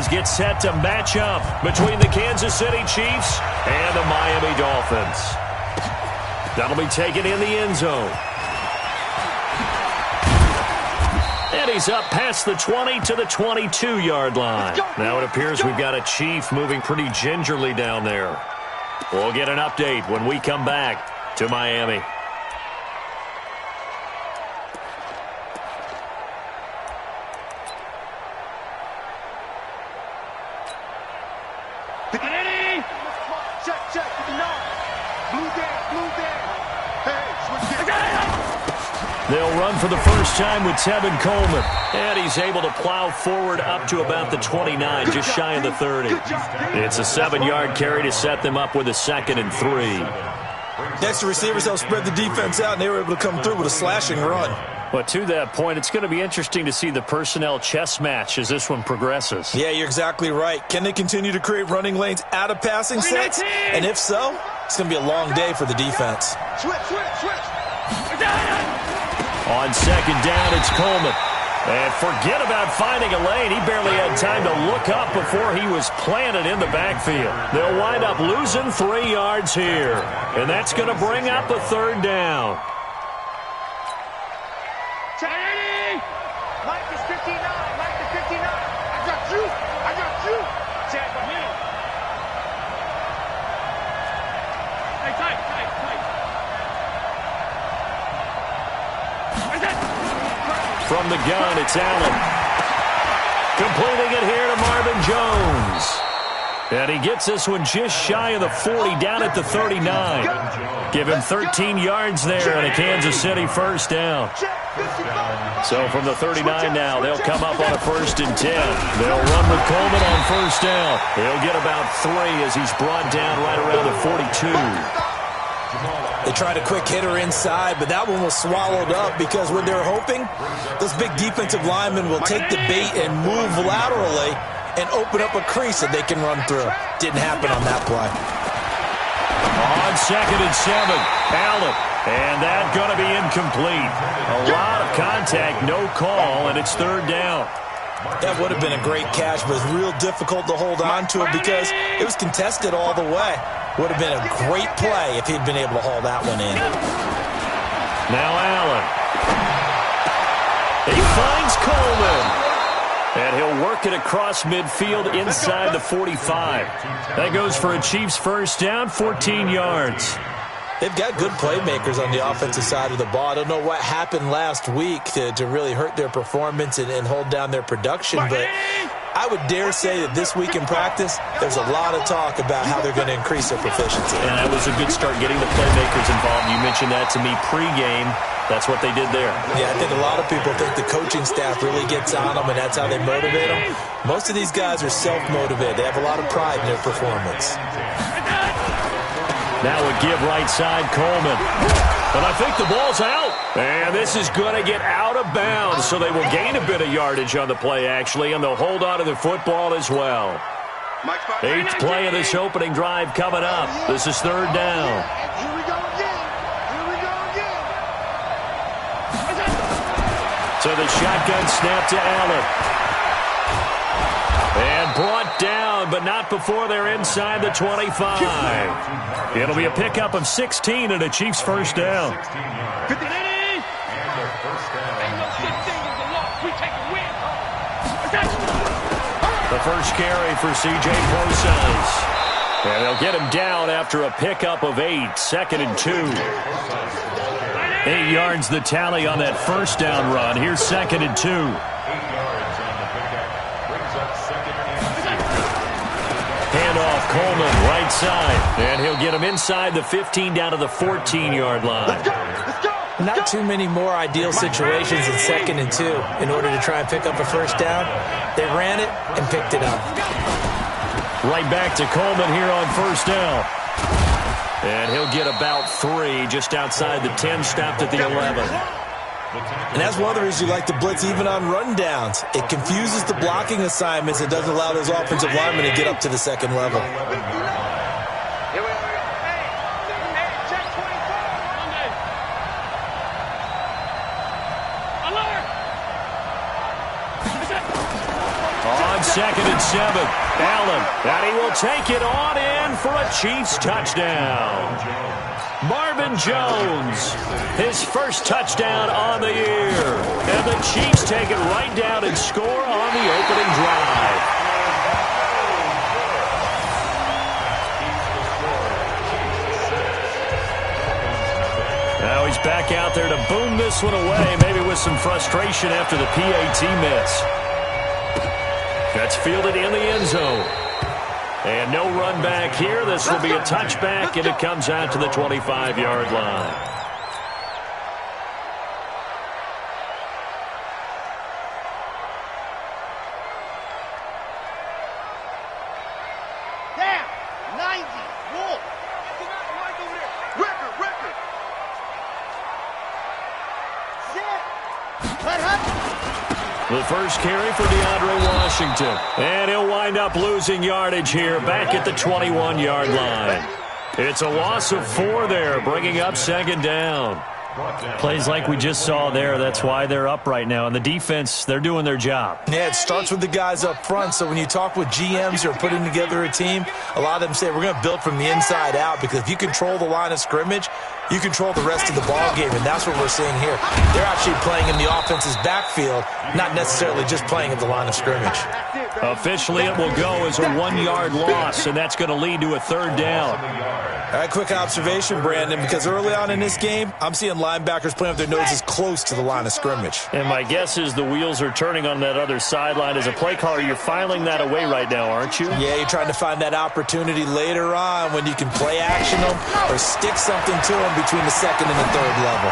franchise get set to match up between the Kansas City Chiefs and the Miami Dolphins. That'll be taken in the end zone. And he's up past the 20 to the 22-yard line. Now it appears we've got a Chief moving pretty gingerly down there. We'll get an update when we come back to Miami. They'll run for the first time with Tevin Coleman. And he's able to plow forward up to about the 29, just shy of the 30. It's a 7-yard carry to set them up with a 2nd and 3. Next to receivers, they'll spread the defense out, and they were able to come through with a slashing run. But to that point, it's going to be interesting to see the personnel chess match as this one progresses. Yeah, you're exactly right. Can they continue to create running lanes out of passing sets? And if so, it's going to be a long day for the defense. Switch. On 2nd down, it's Coleman. And forget about finding a lane. He barely had time to look up before he was planted in the backfield. They'll wind up losing 3 yards here. And that's going to bring up a 3rd down. Mike is 59. I got you. Chad, by me. Hey, tight. From the gun, it's Allen. Completing it here to Marvin Jones. And he gets this one just shy of the 40, down at the 39. Give him 13 yards there and a Kansas City first down. So from the 39 now, they'll come up on a 1st and 10. They'll run with Coleman on 1st down. He'll get about 3 as he's brought down right around the 42. They tried a quick hitter inside, but that one was swallowed up because what they were hoping, those big defensive linemen will take the bait and move laterally and open up a crease that they can run through. Didn't happen on that play. On 2nd and 7, Allen. And that's going to be incomplete. A lot of contact, no call, and it's 3rd down. That would have been a great catch, but it's real difficult to hold on to it because it was contested all the way. Would have been a great play if he'd been able to haul that one in. Now Allen. He finds Coleman. And he'll work it across midfield inside the 45. That goes for a Chiefs first down, 14 yards. They've got good playmakers on the offensive side of the ball. I don't know what happened last week to really hurt their performance and hold down their production, but I would dare say that this week in practice, there's a lot of talk about how they're going to increase their proficiency. And that was a good start getting the playmakers involved. You mentioned that to me pregame. That's what they did there. Yeah, I think a lot of people think the coaching staff really gets on them, and that's how they motivate them. Most of these guys are self-motivated. They have a lot of pride in their performance. Now a give right side, Coleman. But I think the ball's out. And this is going to get out of bounds, so they will gain a bit of yardage on the play, actually, and they'll hold on to the football as well. 8th play of this opening drive coming up. This is 3rd down. Here we go again. So the shotgun snap to Allen. And brought down, but not before they're inside the 25. It'll be a pickup of 16 and a Chiefs first down. The first carry for C.J. Prosise. And they'll get him down after a pickup of 8, 2nd and 2. 8 yards the tally on that first down run. Here's 2nd and 2. Handoff, Coleman, right side. And he'll get him inside the 15 down to the 14-yard line. Not too many more ideal situations in 2nd and 2 in order to try and pick up a first down. They ran it and picked it up. Right back to Coleman here on first down. And he'll get about 3 just outside the 10, stopped at the 11. And that's one of the reasons you like to blitz even on rundowns. It confuses the blocking assignments and doesn't allow those offensive linemen to get up to the 2nd level. 2nd and 7. Allen, and he will take it on in for a Chiefs touchdown. Marvin Jones, his first touchdown on the year. And the Chiefs take it right down and score on the opening drive. Now he's back out there to boom this one away, maybe with some frustration after the PAT miss. That's fielded in the end zone. And no run back here. This will be a touchback, and it comes out to the 25-yard line. Down. 90. Wolf. Record. Set. Let happen. The first carry for DeAndre Washington. And he'll wind up losing yardage here back at the 21-yard line. It's a loss of 4 there, bringing up 2nd down. Plays like we just saw there. That's why they're up right now. And the defense, they're doing their job. Yeah, it starts with the guys up front. So when you talk with GMs who are putting together a team, a lot of them say we're going to build from the inside out, because if you control the line of scrimmage, you control the rest of the ball game, and that's what we're seeing here. They're actually playing in the offense's backfield, not necessarily just playing at the line of scrimmage. Officially, it will go as a 1-yard loss, and that's going to lead to a 3rd down. All right, quick observation, Brandon, because early on in this game, I'm seeing linebackers playing with their noses close to the line of scrimmage. And my guess is the wheels are turning on that other sideline. As a play caller, you're filing that away right now, aren't you? Yeah, you're trying to find that opportunity later on when you can play action them or stick something to them between the 2nd and the 3rd level.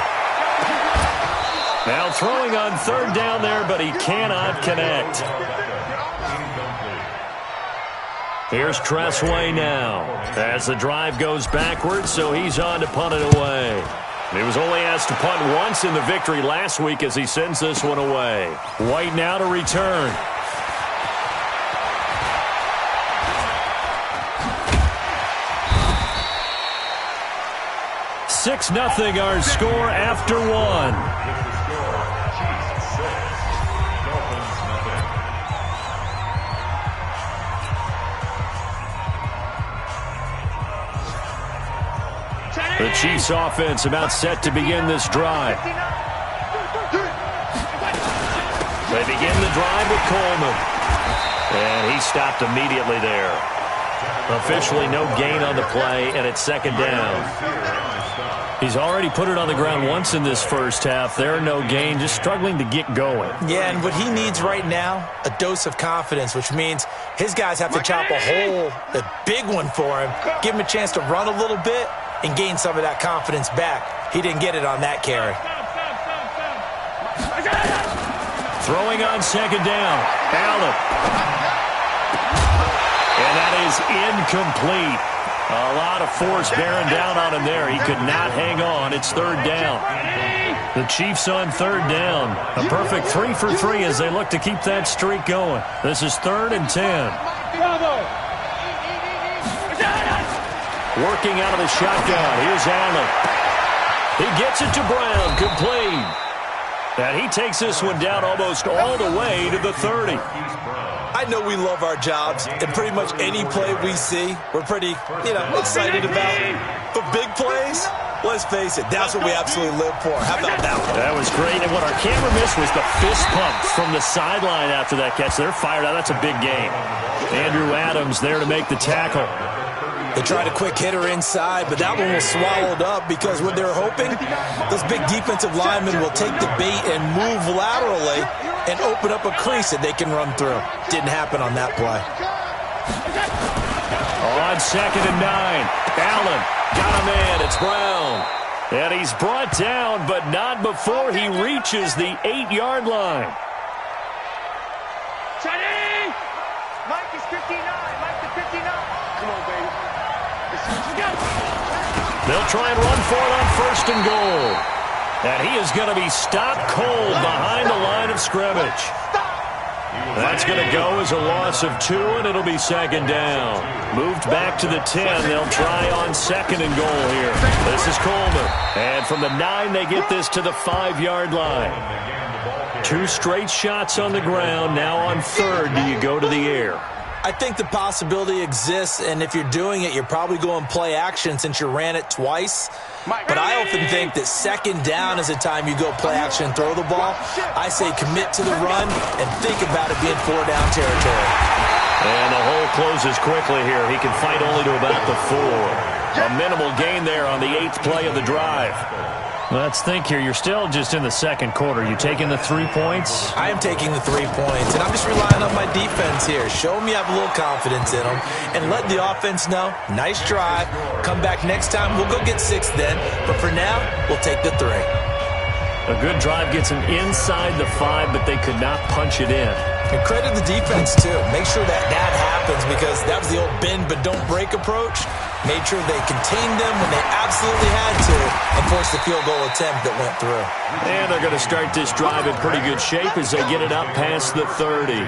Now throwing on 3rd down there, but he cannot connect. Here's Tressway now as the drive goes backwards, so he's on to punt it away. He was only asked to punt once in the victory last week as he sends this one away. White now to return. $6-0 our score after 1. The Chiefs offense about set to begin this drive. They begin the drive with Coleman. And he stopped immediately there. Officially no gain on the play, and it's 2nd down. He's already put it on the ground once in this first half. There, no gain, just struggling to get going. Yeah, and what he needs right now, a dose of confidence, which means his guys have to chop a hole, a big one for him, give him a chance to run a little bit, and gain some of that confidence back. He didn't get it on that carry. Throwing on 2nd down. Allen. And that is incomplete. A lot of force bearing down on him there. He could not hang on. It's 3rd down. The Chiefs on 3rd down. A perfect 3 for 3 as they look to keep that streak going. This is 3rd and 10. Working out of the shotgun. Here's Allen. He gets it to Brown. Complete. And he takes this one down almost all the way to the 30. I know we love our jobs, and pretty much any play we see, we're pretty, excited about. But big plays, let's face it, that's what we absolutely live for. How about that one? That was great. And what our camera missed was the fist pump from the sideline after that catch. They're fired out. That's a big game. Andrew Adams there to make the tackle. They tried a quick hitter inside, but that one was swallowed up because what they're hoping, those big defensive linemen will take the bait and move laterally and open up a crease that they can run through. Didn't happen on that play. On 2nd and 9, Allen got a man. It's Brown. And he's brought down, but not before he reaches the 8-yard line. Mike is 59. Mike is 59. Come on, baby. They'll try and run for it on 1st and goal. And he is going to be stopped cold behind the line of scrimmage. That's going to go as a loss of 2, and it'll be 2nd down. Moved back to the 10. They'll try on 2nd and goal here. This is Coleman. And from the 9, they get this to the 5-yard line. 2 straight shots on the ground. Now on third, do you go to the air? I think the possibility exists, and if you're doing it, you're probably going play action since you ran it twice. But I often think that second down is the time you go play action and throw the ball. I say commit to the run and think about it being 4-down territory. And the hole closes quickly here. He can fight only to about the 4. A minimal gain there on the 8th play of the drive. Let's think here. You're still just in the second quarter. You taking the 3 points? I am taking the 3 points, and I'm just relying on my defense here. Show me I have a little confidence in them, and let the offense know, nice drive. Come back next time. We'll go get 6 then, but for now, we'll take the 3. A good drive gets them inside the 5, but they could not punch it in. And credit the defense, too. Make sure that happens, because that was the old bend but don't break approach. Made sure they contained them when they absolutely had to and forced the field goal attempt that went through. And they're going to start this drive in pretty good shape as they get it up past the 30.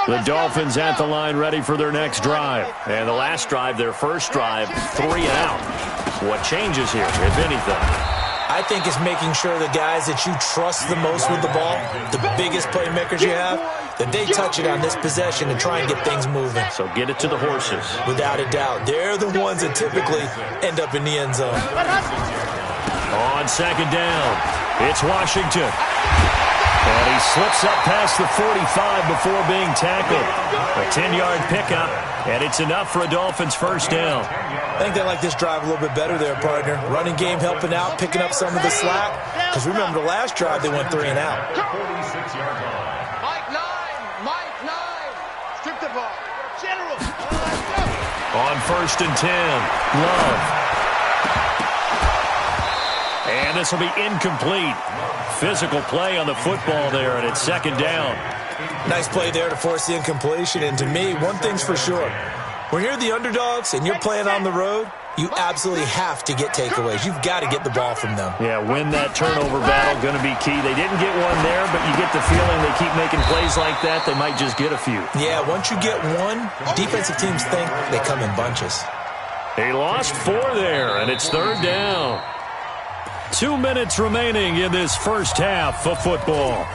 The Dolphins at the line ready for their next drive. And the last drive, their first drive, 3 and out. What changes here, if anything? I think it's making sure the guys that you trust the most with the ball, the biggest playmakers you have, that they touch it on this possession and try and get things moving. So get it to the horses. Without a doubt. They're the ones that typically end up in the end zone. On second down, it's Washington. And he slips up past the 45 before being tackled. A 10-yard pickup, and it's enough for a Dolphins first down. I think they like this drive a little bit better there, partner. Running game helping out, picking up some of the slack. Because remember, the last drive, they went 3 and out. Mike 9. Strip the ball. General. On first and 10, Love. And this will be incomplete. Physical play on the football there, and it's second down. Nice play there to force the incompletion. And to me, one thing's for sure. When you're the underdogs and you're playing on the road, you absolutely have to get takeaways. You've got to get the ball from them. Yeah, win that turnover battle, going to be key. They didn't get one there, but you get the feeling they keep making plays like that, they might just get a few. Yeah, once you get one, defensive teams think they come in bunches. They lost 4 there, and it's third down. 2 minutes remaining in this first half of football.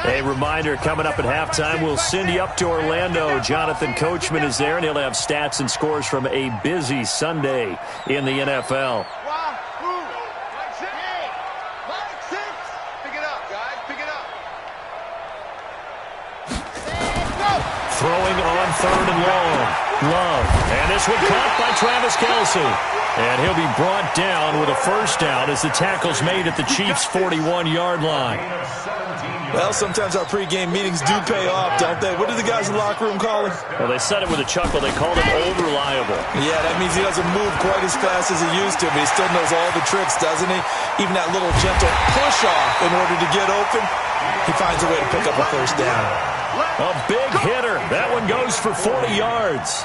A reminder, coming up at halftime, we'll send you up to Orlando. Jonathan Coachman is there, and he'll have stats and scores from a busy Sunday in the NFL. Pick it up, guys. Pick it up. Throwing on third and long. Love. And this one caught by Travis Kelce. And he'll be brought down with a first down as the tackle's made at the Chiefs' 41-yard line. Well, sometimes our pregame meetings do pay off, don't they? What do the guys in the locker room call him? Well, they said it with a chuckle. They called him old reliable. Yeah, that means he doesn't move quite as fast as he used to, but he still knows all the tricks, doesn't he? Even that little gentle push-off in order to get open, he finds a way to pick up a first down. A big hitter. That one goes for 40 yards.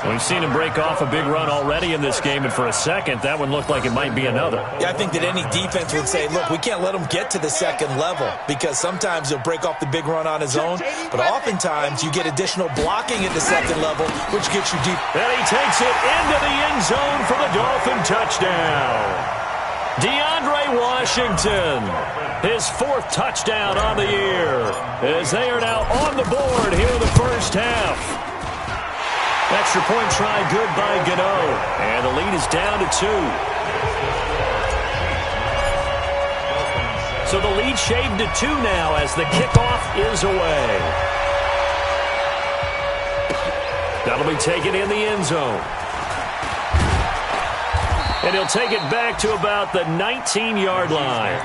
We've seen him break off a big run already in this game, and for a second, that one looked like it might be another. Yeah, I think that any defense would say, look, we can't let him get to the second level, because sometimes he'll break off the big run on his own, but oftentimes you get additional blocking at the second level, which gets you deep. And he takes it into the end zone for the Dolphin touchdown. DeAndre Washington, his 4th touchdown on the year, as they are now on the board here in the first half. Extra point try good by Gano. And the lead is down to 2. So the lead shaved to 2 now as the kickoff is away. That'll be taken in the end zone. And he'll take it back to about the 19-yard line.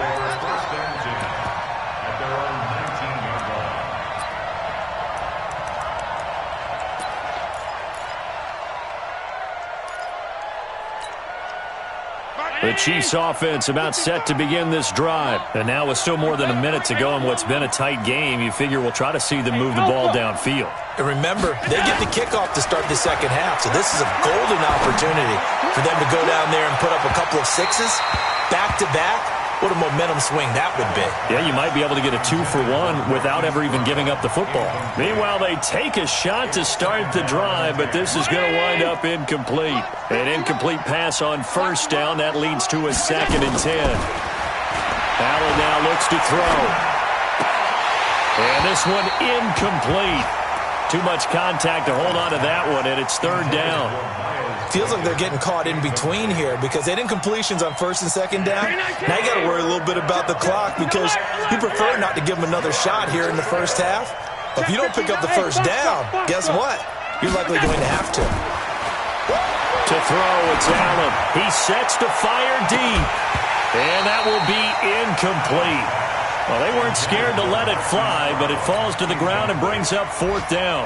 The Chiefs offense about set to begin this drive. And now with still more than a minute to go in what's been a tight game, you figure we'll try to see them move the ball downfield. And remember, they get the kickoff to start the second half, so this is a golden opportunity for them to go down there and put up a couple of 6s back-to-back What a momentum swing that would be. Yeah, you might be able to get a 2-for-1 without ever even giving up the football. Meanwhile, they take a shot to start the drive, but this is going to wind up incomplete. An incomplete pass on first down. That leads to a 2nd and 10. Allen now looks to throw. And this one incomplete. Too much contact to hold on to that one, and it's 3rd down. Feels like they're getting caught in between here because they had incompletions on 1st and 2nd down. Now you got to worry a little bit about the clock because you prefer not to give them another shot here in the first half. But if you don't pick up the first down, guess what? You're likely going to have to. To throw, it's Allen. He sets to fire deep. And that will be incomplete. Well, they weren't scared to let it fly, but it falls to the ground and brings up 4th down.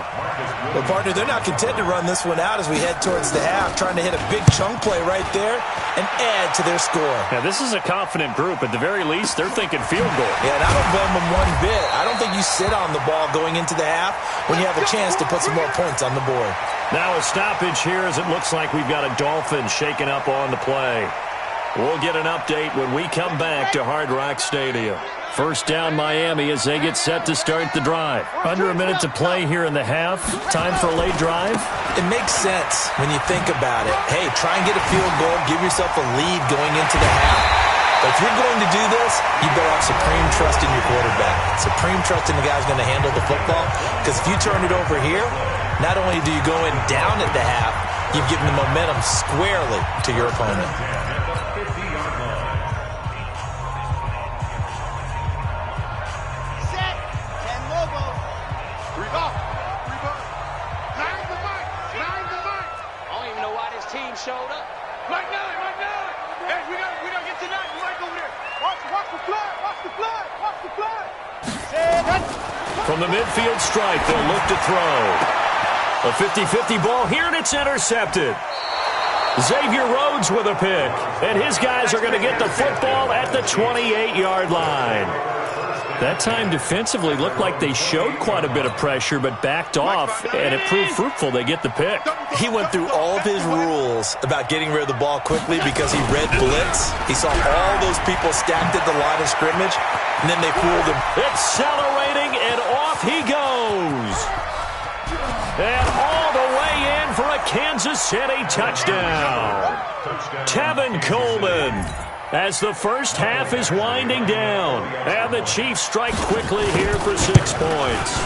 Well, partner, they're not content to run this one out as we head towards the half, trying to hit a big chunk play right there and add to their score. Now, this is a confident group. At the very least, they're thinking field goal. Yeah, and I don't blame them one bit. I don't think you sit on the ball going into the half when you have a chance to put some more points on the board. Now a stoppage here as it looks like we've got a Dolphin shaking up on the play. We'll get an update when we come back to Hard Rock Stadium. First down Miami as they get set to start the drive. Under a minute to play here in the half. Time for a late drive. It makes sense when you think about it. Hey, try and get a field goal. Give yourself a lead going into the half. But if you're going to do this, you better have supreme trust in your quarterback. Supreme trust in the guy who's going to handle the football. Because if you turn it over here, not only do you go in down at the half, you've given the momentum squarely to your opponent. Showed up. Right now. Hey, we don't get tonight. You right over there. Watch the flag. Watch the flag. From the midfield stripe, they'll look to throw. A 50-50 ball here, and it's intercepted. Xavier Rhodes with a pick. And his guys are going to get the football at the 28-yard line. That time defensively looked like they showed quite a bit of pressure but backed off, and it proved fruitful. They get the pick. He went through all of his rules about getting rid of the ball quickly because he read blitz. He saw all those people stacked at the line of scrimmage, and then they fooled him. Accelerating, and off he goes. And all the way in for a Kansas City touchdown. Tevin Coleman. As the first half is winding down. And the Chiefs strike quickly here for 6 points.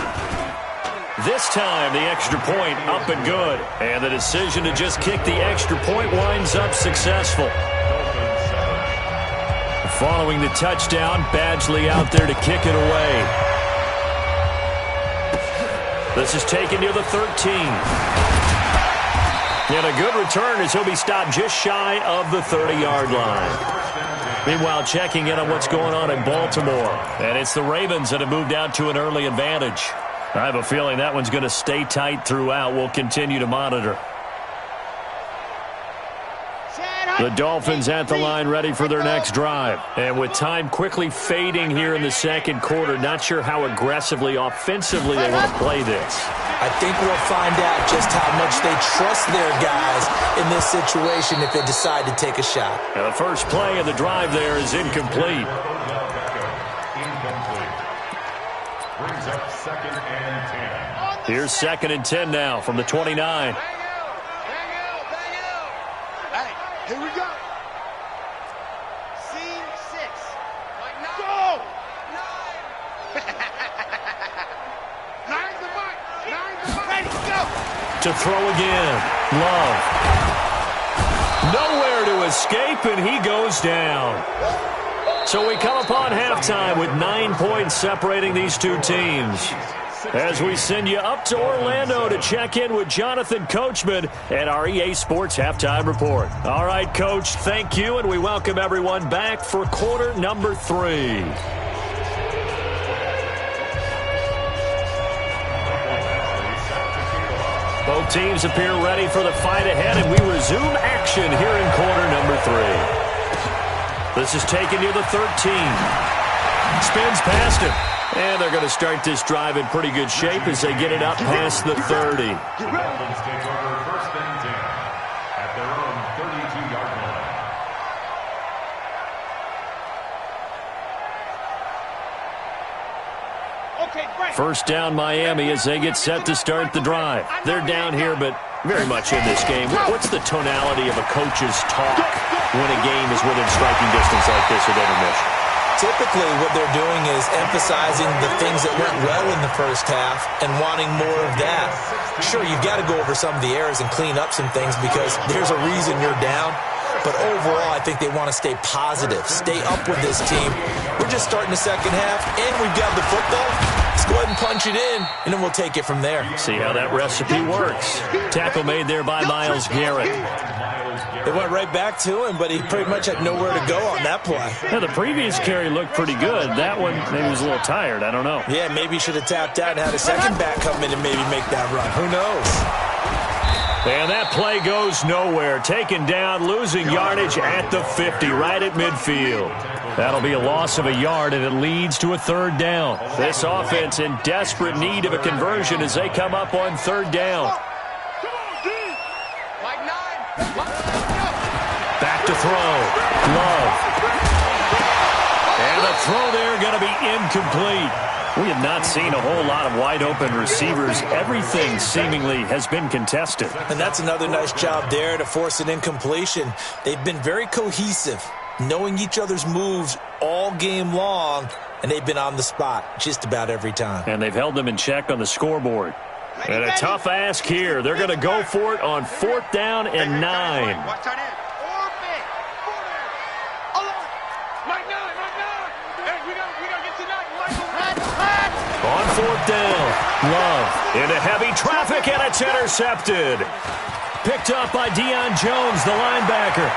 This time, the extra point up and good. And the decision to just kick the extra point winds up successful. Following the touchdown, Badgley out there to kick it away. This is taken near the 13. And a good return as he'll be stopped just shy of the 30-yard line. Meanwhile, checking in on what's going on in Baltimore. And it's the Ravens that have moved out to an early advantage. I have a feeling that one's going to stay tight throughout. We'll continue to monitor. The Dolphins at the line ready for their next drive. And with time quickly fading here in the second quarter, not sure how aggressively, offensively they want to play this. I think we'll find out just how much they trust their guys in this situation if they decide to take a shot. Now the first play of the drive there is incomplete. Brings up 2nd and 10. Here's 2nd and 10 now from the 29. Here we go. Scene 6. Go! 9's the mark. 9's the mark. Ready, go! To throw again. Love. Nowhere to escape, and he goes down. So we come upon halftime with 9 points separating these two teams. As we send you up to Orlando to check in with Jonathan Coachman at our EA Sports Halftime Report. All right, Coach, thank you, and we welcome everyone back for quarter number 3. Both teams appear ready for the fight ahead, and we resume action here in quarter number 3. This is taken near the 13. Spins past him. And they're going to start this drive in pretty good shape as they get it up past the 30. Dolphins take over 1st and 10 at their own 32-yard line. First down Miami as they get set to start the drive. They're down here, but very much in this game. What's the tonality of a coach's talk when a game is within striking distance like this at intermission? Typically, what they're doing is emphasizing the things that went well in the first half and wanting more of that. Sure, you've got to go over some of the errors and clean up some things because there's a reason you're down. But overall, I think they want to stay positive, stay up with this team. We're just starting the second half, and we've got the football. Let's go ahead and punch it in, and then we'll take it from there. See how that recipe works. Tackle made there by Myles Garrett. They went right back to him, but he pretty much had nowhere to go on that play. Yeah, the previous carry looked pretty good. That one, maybe he was a little tired. I don't know. Yeah, maybe he should have tapped out and had a second back come in and maybe make that run. Who knows? And that play goes nowhere. Taken down, losing yardage at the 50, right at midfield. That'll be a loss of a yard, and it leads to a third down. This offense in desperate need of a conversion as they come up on third down. Back to throw. Love. And the throw there going to be incomplete. We have not seen a whole lot of wide-open receivers. Everything seemingly has been contested. And that's another nice job there to force an incompletion. They've been very cohesive, knowing each other's moves all game long, and they've been on the spot just about every time. And they've held them in check on the scoreboard. And a tough ask here. They're going to go for it on 4th down and 9. On 4th down, Love into heavy traffic, and it's intercepted. Picked up by Deion Jones, the linebacker.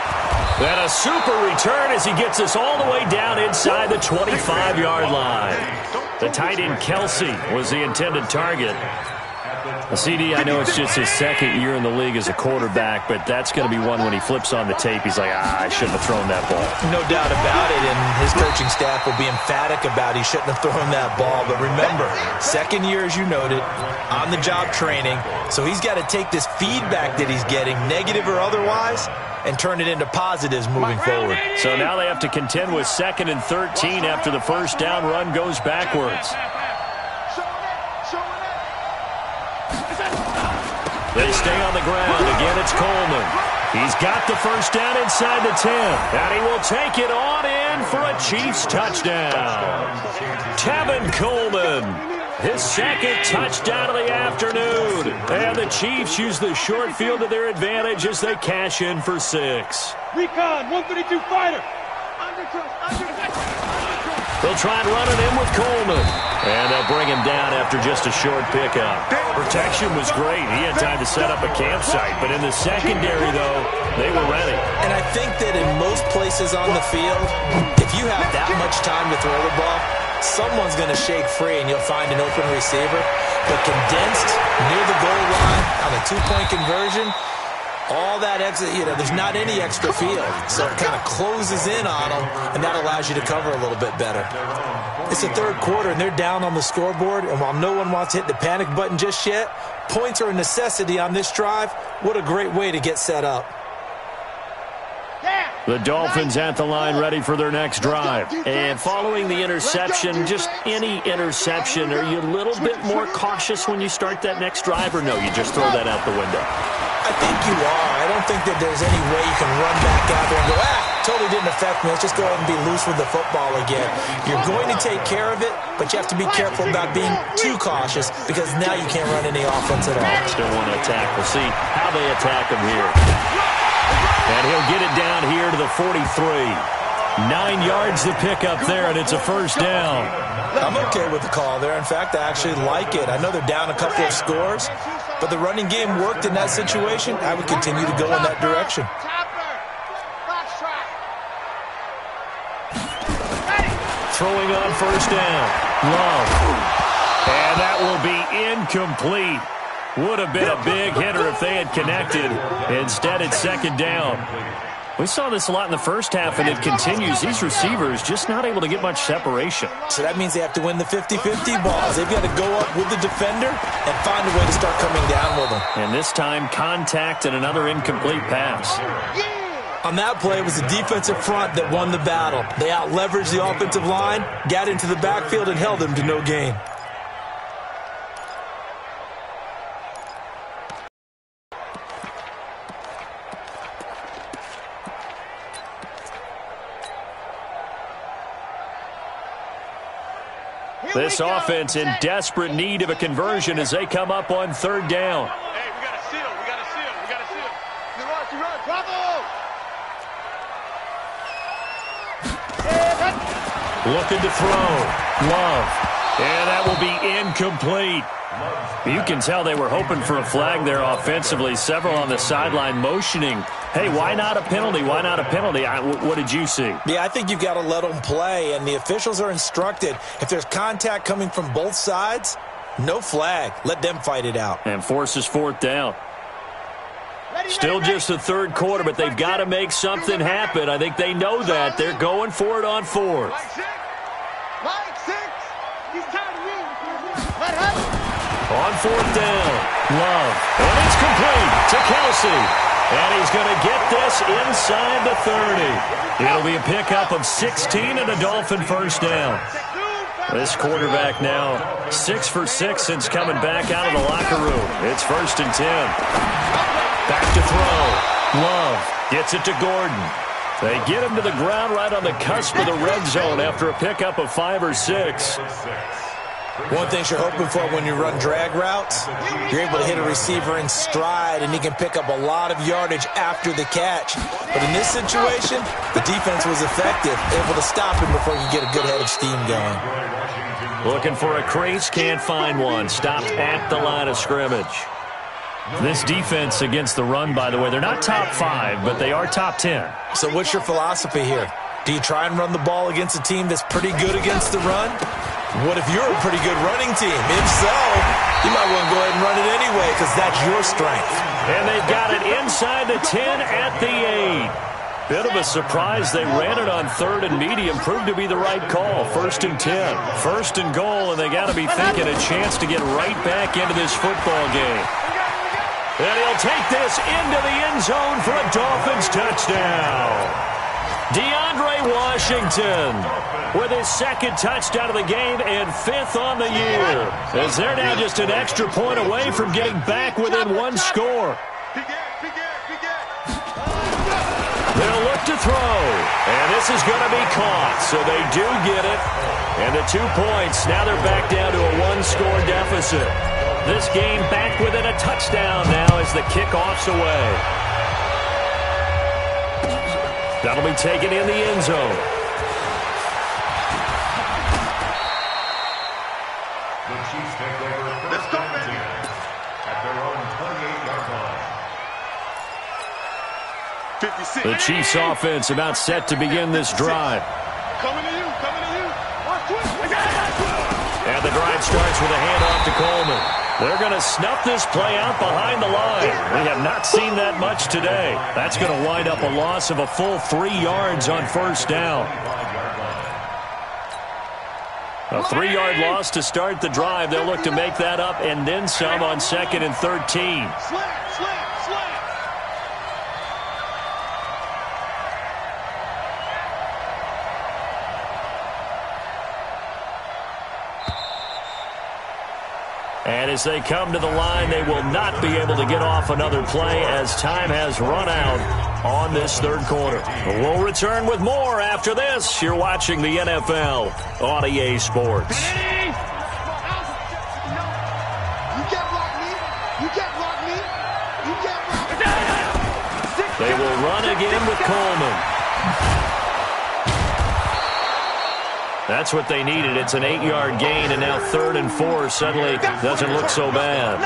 And a super return as he gets us all the way down inside the 25-yard line. The tight end Kelsey was the intended target. CD, I know it's just his second year in the league as a quarterback, but that's going to be one when he flips on the tape. He's like, I shouldn't have thrown that ball. No doubt about it, and his coaching staff will be emphatic about he shouldn't have thrown that ball. But remember, second year, as you noted, on-the-job training, so he's got to take this feedback that he's getting, negative or otherwise, and turn it into positives moving forward. So now they have to contend with 2nd and 13 after the first down run goes backwards. They stay on the ground. Again, it's Coleman. He's got the first down inside the 10. And he will take it on in for a Chiefs touchdown. Tevin Coleman, his second touchdown of the afternoon. And the Chiefs use the short field to their advantage as they cash in for 6. Recon, 132 fighter. They'll try and run it in with Coleman. And they'll bring him down after just a short pickup. Protection was great. He had time to set up a campsite. But in the secondary, though, they were ready. And I think that in most places on the field, if you have that much time to throw the ball, someone's going to shake free and you'll find an open receiver. But condensed near the goal line on a 2-point conversion, all that extra, there's not any extra field. So it kind of closes in on them, and that allows you to cover a little bit better. It's the third quarter, and they're down on the scoreboard, and while no one wants to hit the panic button just yet, points are a necessity on this drive. What a great way to get set up. The Dolphins at the line ready for their next drive. And following the interception, just any interception, are you a little bit more cautious when you start that next drive, or no, you just throw that out the window? I think you are. I don't think that there's any way you can run back out there and go, totally didn't affect me. Let's just go ahead and be loose with the football again. You're going to take care of it, but you have to be careful about being too cautious because now you can't run any offense at all. Still want to attack. We'll see how they attack him here. And he'll get it down here to the 43. 9 yards to pick up there, and it's a first down. I'm okay with the call there. In fact, I actually like it. I know they're down a couple of scores, but the running game worked in that situation. I would continue to go in that direction. Throwing on first down. Love. And that will be incomplete. Would have been a big hitter if they had connected. Instead, it's second down. We saw this a lot in the first half, and it continues. These receivers just not able to get much separation. So that means they have to win the 50-50 balls. They've got to go up with the defender and find a way to start coming down with them. And this time, contact and another incomplete pass. On that play, it was the defensive front that won the battle. They out-leveraged the offensive line, got into the backfield, and held them to no gain. This offense in desperate need of a conversion as they come up on third down. Hey, we got to seal. We got to seal. We got to seal. You run. Bravo! Looking to throw. Love. And that will be incomplete. You can tell they were hoping for a flag there offensively. Several on the sideline motioning. Hey, why not a penalty? Why not a penalty? What did you see? Yeah, I think you've got to let them play, and the officials are instructed. If there's contact coming from both sides, no flag. Let them fight it out. And forces fourth down. Still just the third quarter, but they've got to make something happen. I think they know that. They're going for it on fourth. Mike 6. He's tired of you. On fourth down, Love. And it's complete to Kelsey. And he's going to get this inside the 30. It'll be a pickup of 16 and a Dolphin first down. This quarterback now 6 for 6 since coming back out of the locker room. It's 1st and 10. Back to throw. Love gets it to Gordon. They get him to the ground right on the cusp of the red zone after a pickup of 5 or 6. One thing you're hoping for when you run drag routes, you're able to hit a receiver in stride, and he can pick up a lot of yardage after the catch. But in this situation, the defense was effective, able to stop him before you get a good head of steam going. Looking for a crease, can't find one. Stopped at the line of scrimmage. This defense against the run, by the way, they're not top 5, but they are top 10. So what's your philosophy here? Do you try and run the ball against a team that's pretty good against the run? What if you're a pretty good running team? If so, you might want to go ahead and run it anyway because that's your strength. And they've got it inside the 10 at the 8. Bit of a surprise. They ran it on third and medium. Proved to be the right call. 1st and 10. 1st and goal, and they got to be thinking a chance to get right back into this football game. And he'll take this into the end zone for a Dolphins touchdown. DeAndre Washington with his 2nd touchdown of the game and 5th on the year. As they're now just an extra point away from getting back within 1 score. They'll look to throw. And this is going to be caught. So they do get it. And the 2 points. Now they're back down to a 1-score deficit. This game back within a touchdown now as the kickoff's away. That'll be taken in the end zone. The Chiefs take over first and 10 at their own 28-yard line. The Chiefs offense about set to begin this drive. Coming to you. And the drive starts with a handoff to Coleman. They're going to snuff this play out behind the line. We have not seen that much today. That's going to wind up a loss of a full 3 yards on first down. A 3-yard loss to start the drive. They'll look to make that up and then some on 2nd and 13. And as they come to the line, they will not be able to get off another play as time has run out on this 3rd quarter. We'll return with more after this. You're watching the NFL on EA Sports. They will run again with Coleman. That's what they needed. It's an 8-yard gain, and now 3rd and 4 suddenly doesn't look so bad.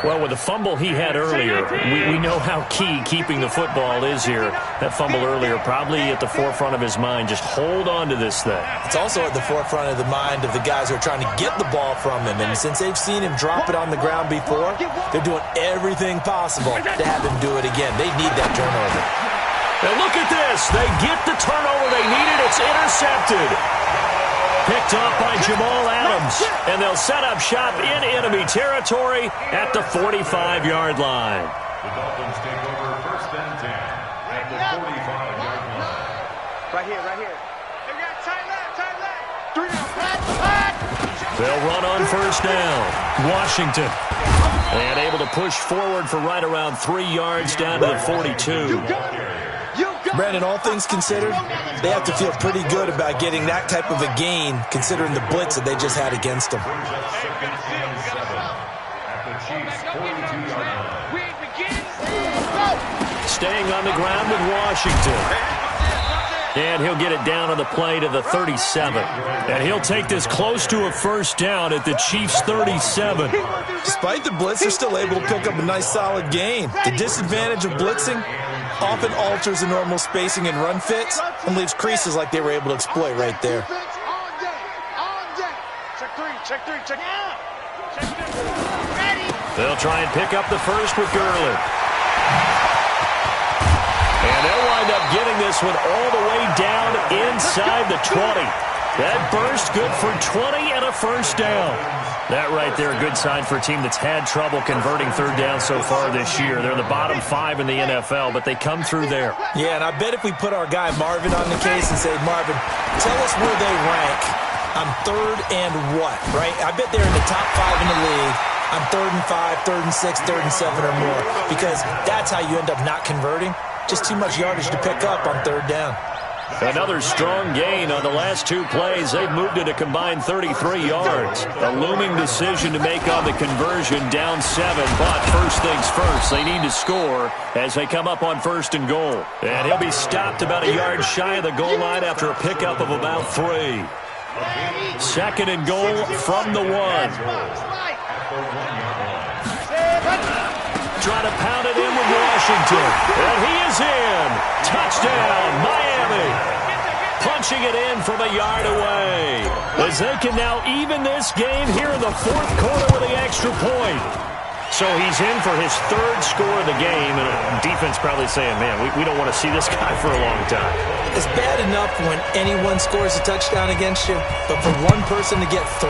Well, with the fumble he had earlier, we know how key keeping the football is here. That fumble earlier probably at the forefront of his mind. Just hold on to this thing. It's also at the forefront of the mind of the guys who are trying to get the ball from him. And since they've seen him drop it on the ground before, they're doing everything possible to have him do it again. They need that turnover. And look at this. They get the turnover they needed. It's intercepted. Picked off by Jamal Adams. And they'll set up shop in enemy territory at the 45-yard line. The Dolphins take over 1st and 10 at the 45-yard line. Right here. They got tight left. They'll run on first down. Washington. And able to push forward for right around 3 yards down to the 42. You got Brandon, all things considered, they have to feel pretty good about getting that type of a gain, considering the blitz that they just had against them. Second and 7 at the Chiefs' 42-yard line. Staying on the ground with Washington. And he'll get it down on the play to the 37. And he'll take this close to a first down at the Chiefs' 37. Despite the blitz, they're still able to pick up a nice solid gain. The disadvantage of blitzing often alters the normal spacing and run fits and leaves creases like they were able to exploit right there. They'll try and pick up the first with Gurley. And they'll wind up getting this one all the way down inside the 20. That burst good for 20 and a first down. That right there, a good sign for a team that's had trouble converting third down so far this year. They're in the bottom 5 in the NFL, but they come through there. Yeah, and I bet if we put our guy Marvin on the case and say, Marvin, tell us where they rank on third and what, right? I bet they're in the top 5 in the league on 3rd and 5, 3rd and 6, 3rd and 7 or more, because that's how you end up not converting. Just too much yardage to pick up on third down. Another strong gain on the last 2 plays. They've moved it a combined 33 yards. A looming decision to make on the conversion, down 7. But first things first, they need to score as they come up on 1st and goal. And he'll be stopped about a yard shy of the goal line after a pickup of about 3. 2nd and goal from the 1. Trying to pound it in with Washington. And he is in. Touchdown, Miami. Punching it in from a yard away. As they can now even this game here in the 4th quarter with the extra point. So he's in for his 3rd score of the game. And defense probably saying, man, we don't want to see this guy for a long time. It's bad enough when anyone scores a touchdown against you. But for one person to get 3,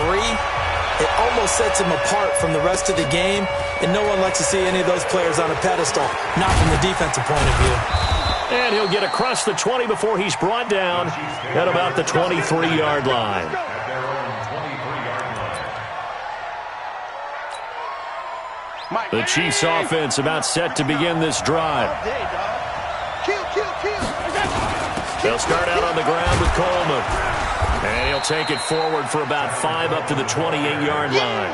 it almost sets him apart from the rest of the game, and no one likes to see any of those players on a pedestal, not from the defensive point of view. And he'll get across the 20 before he's brought down at about the 23-yard line. The Chiefs offense about set to begin this drive. They'll start out on the ground with Coleman. And he'll take it forward for about 5 up to the 28-yard line.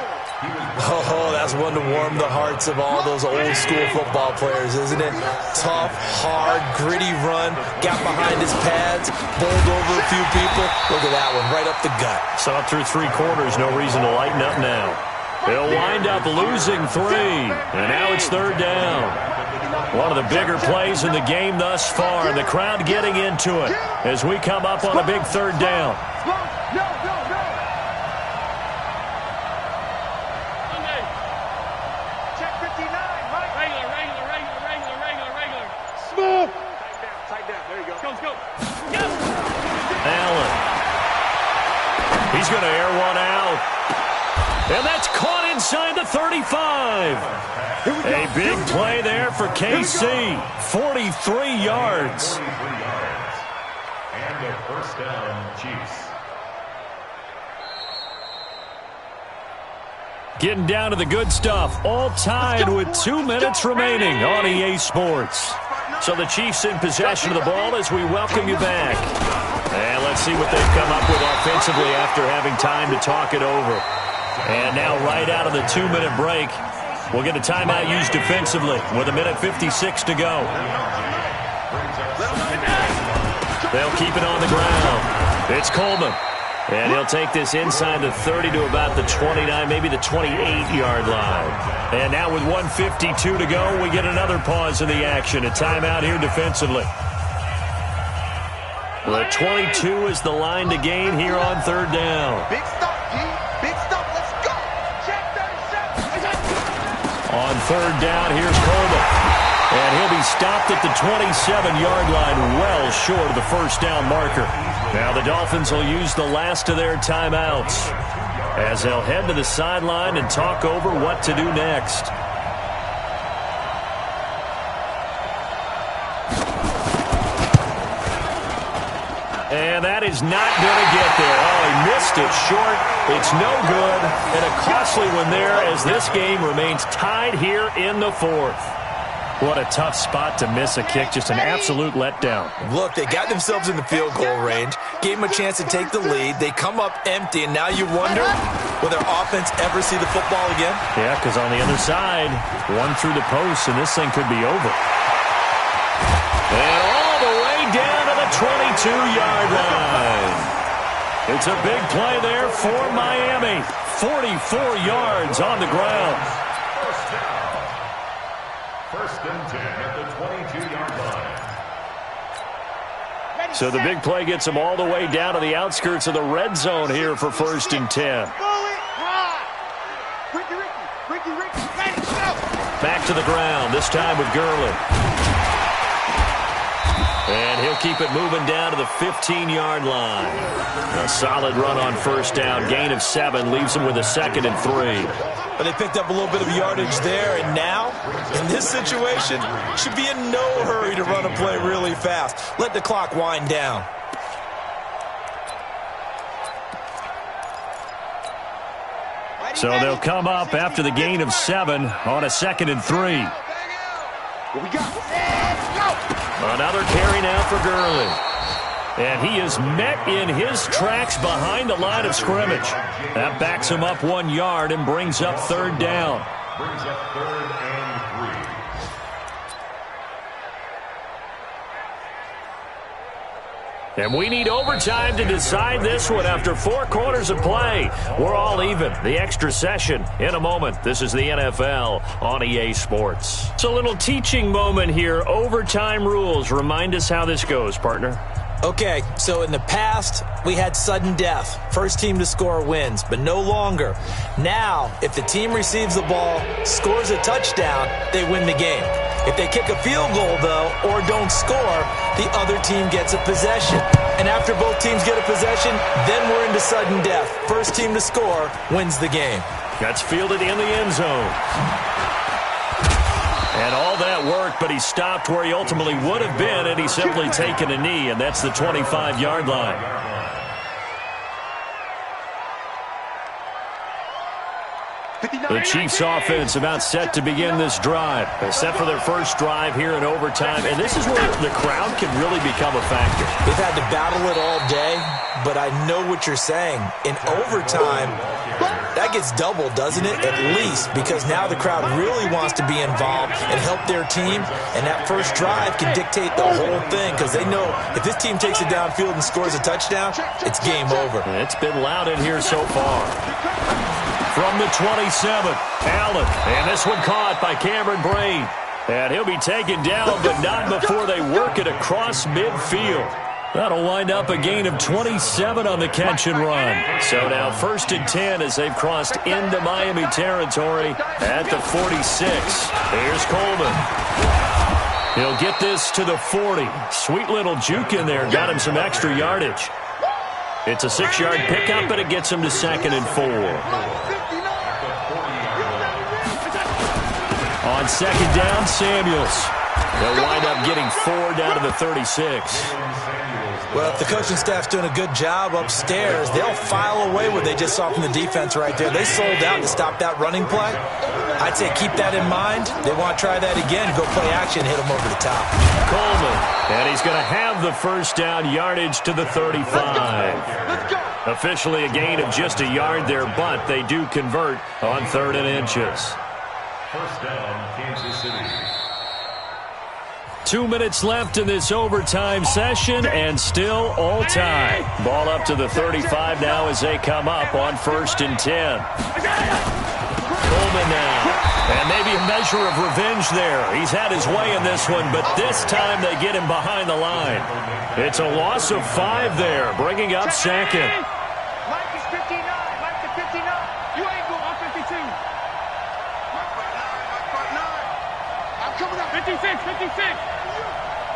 Oh, that's one to warm the hearts of all those old-school football players, isn't it? Tough, hard, gritty run, got behind his pads, bowled over a few people. Look at that one, right up the gut. Saw it through 3 quarters, no reason to lighten up now. They'll wind up losing 3, and now it's 3rd down. One of the bigger plays in the game thus far, and the crowd getting into it as we come up on a big 3rd down. Check 59, Mike. Regular. Smooth. Tight down. There you go. Go. Allen. He's going to air one out. And that's caught inside the 35. A big play there for KC. 43 yards. And a first down, Chiefs. Getting down to the good stuff. All tied with 2 minutes remaining on EA Sports. So the Chiefs in possession of the ball as we welcome you back. And let's see what they've come up with offensively after having time to talk it over. And now right out of the 2-minute break, we'll get a timeout used defensively with 1:56 to go. They'll keep it on the ground. It's Coleman. And he'll take this inside the 30 to about the 29, maybe the 28-yard line. And now with 1:52 to go, we get another pause in the action. A timeout here defensively. The 22 is the line to gain here on 3rd down. Big stop, G. Big stop. Let's go. Check 37. On 3rd down, here's Coleman. And he'll be stopped at the 27-yard line, well short of the first down marker. Now the Dolphins will use the last of their timeouts as they'll head to the sideline and talk over what to do next. And that is not going to get there. Oh, he missed it short. It's no good. And a costly one there as this game remains tied here in the 4th. What a tough spot to miss a kick. Just an absolute letdown. Look, they got themselves in the field goal range, gave them a chance to take the lead. They come up empty, and now you wonder, will their offense ever see the football again? Yeah, because on the other side, one through the post, and this thing could be over. And all the way down to the 22-yard line. It's a big play there for Miami. 44 yards on the ground. First and 10 at the 22-yard line. So the big play gets them all the way down to the outskirts of the red zone here for first and 10. Back to the ground, this time with Gurley. And he'll keep it moving down to the 15-yard line. A solid run on first down. Gain of 7 leaves him with a 2nd and 3. But they picked up a little bit of yardage there, and now, in this situation, should be in no hurry to run a play really fast. Let the clock wind down. So they'll come up after the gain of 7 on a 2nd and 3. Another carry now for Gurley. And he is met in his tracks behind the line of scrimmage. That backs him up 1 yard and brings up third down. Brings up 3rd and 3. And we need overtime to decide this one after 4 quarters of play. We're all even. The extra session in a moment. This is the NFL on EA Sports. It's a little teaching moment here. Overtime rules. Remind us how this goes, partner. Okay, so in the past, we had sudden death. First team to score wins, but no longer. Now, if the team receives the ball, scores a touchdown, they win the game. If they kick a field goal, though, or don't score, the other team gets a possession. And after both teams get a possession, then we're into sudden death. First team to score wins the game. That's fielded in the end zone. And all that work, but he stopped where he ultimately would have been, and he's simply taken a knee, and that's the 25-yard line. The Chiefs offense about set to begin this drive. Set for their first drive here in overtime, and this is where the crowd can really become a factor. They've had to battle it all day, but I know what you're saying. In overtime, that gets doubled, doesn't it? At least, because now the crowd really wants to be involved and help their team, and that first drive can dictate the whole thing, because they know if this team takes it downfield and scores a touchdown, it's game over. It's been loud in here so far. From the 27, Allen, and this one caught by Cameron Brain. And he'll be taken down, but not before they work it across midfield. That'll wind up a gain of 27 on the catch and run. So now first and 10 as they've crossed into Miami territory at the 46. Here's Coleman. He'll get this to the 40. Sweet little juke in there. Got him some extra yardage. It's a 6-yard pickup, but it gets him to 2nd and 4. On 2nd down, Samuels. They'll wind up getting 4 down to the 36. Well, if the coaching staff's doing a good job upstairs, they'll file away what they just saw from the defense right there. They sold out to stop that running play. I'd say keep that in mind. They want to try that again, go play action, hit them over the top. Coleman, and he's going to have the first down, yardage to the 35. Officially a gain of just a yard there, but they do convert on 3rd and inches. First down, Kansas City. 2 minutes left in this overtime session, and still all time. Ball up to the 35 now as they come up on 1st and 10. Coleman now. And maybe a measure of revenge there. He's had his way in this one, but this time they get him behind the line. It's a loss of 5 there, bringing up 2nd. Mike is 59. Mike is 59. You ain't going. I'm 52. Mike 9. I'm coming up. 56. 56.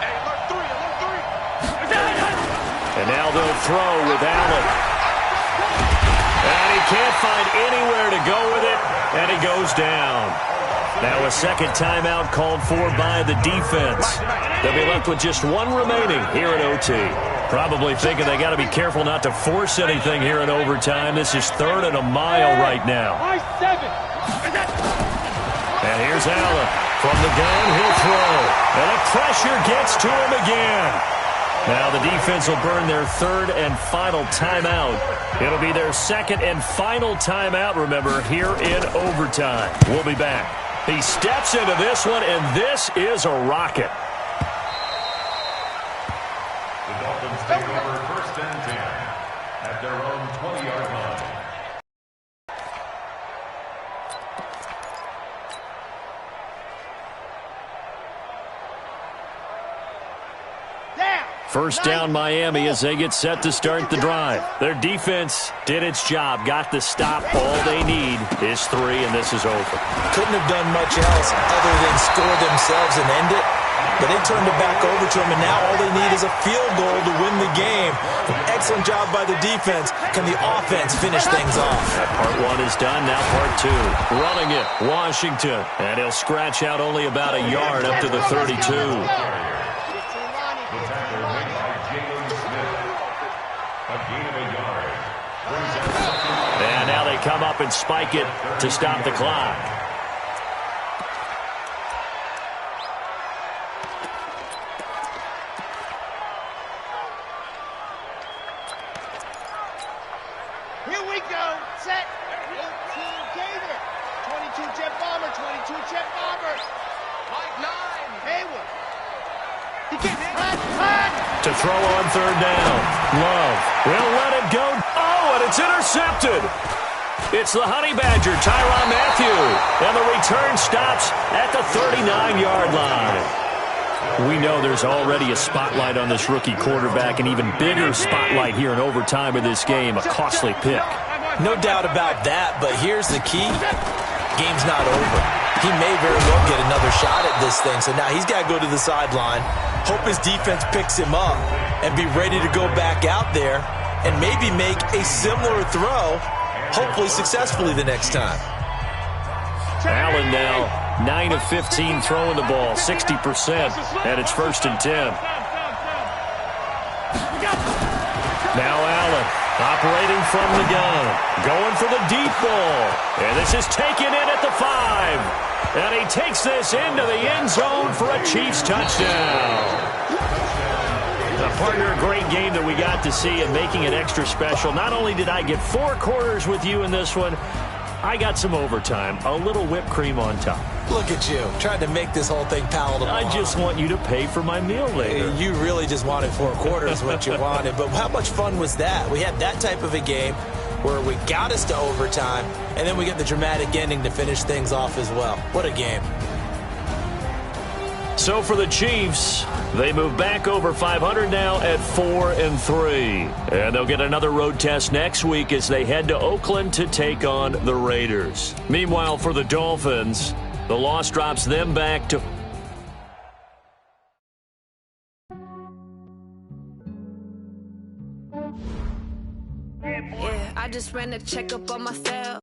Hey, alert 3. Alert 3. And now they'll throw with Allen. And he can't find anywhere to go with it, and he goes down. Now a second timeout called for by the defense. They'll be left with just 1 remaining here at OT. Probably thinking they got to be careful not to force anything here in overtime. This is 3rd and a mile right now. And here's Allen. From the gun, he'll throw. And the pressure gets to him again. Now the defense will burn their third and final timeout. It'll be their second and final timeout, remember, here in overtime. We'll be back. He steps into this one, and this is a rocket. The Dolphins take over first and 10 at their own 20-yard line. First down Miami as they get set to start the drive. Their defense did its job, got the stop. All they need is 3, and this is over. Couldn't have done much else other than score themselves and end it. But they turned it back over to them, and now all they need is a field goal to win the game. An excellent job by the defense. Can the offense finish things off? That part 1 is done. Now part 2. Running it, Washington. And he'll scratch out only about a yard up to the 32. And now they come up and spike it to stop the clock. Here we go. Set. 18 Gator. 22 jet bomber. 22 jet bomber. Mike 9. Hayward. He gets hot. To throw on third down. Love will let it go. Oh, and it's intercepted. It's the Honey Badger, Tyrann Mathieu. And the return stops at the 39-yard line. We know there's already a spotlight on this rookie quarterback, an even bigger spotlight here in overtime of this game, a costly pick. No doubt about that, but here's the key. Game's not over. He may very well get another shot at this thing, so now he's got to go to the sideline, hope his defense picks him up, and be ready to go back out there and maybe make a similar throw, hopefully successfully the next time. Allen now 9 of 15 throwing the ball, 60%, and it's first and 10. Now Allen operating from the gun, going for the deep ball, and this is taken in at the 5, and he takes this into the end zone for a Chiefs touchdown. Partner, a great game that we got to see and making it extra special. Not only did I get 4 quarters with you in this one, I got some overtime, a little whipped cream on top. Look at you, trying to make this whole thing palatable. I just want you to pay for my meal later. You really just wanted 4 quarters, what you wanted. But how much fun was that? We had that type of a game where we got us to overtime, and then we get the dramatic ending to finish things off as well. What a game. So for the Chiefs, they move back over 500 now at 4-3. And they'll get another road test next week as they head to Oakland to take on the Raiders. Meanwhile, for the Dolphins, the loss drops them back to... Yeah, I just ran a checkup on myself.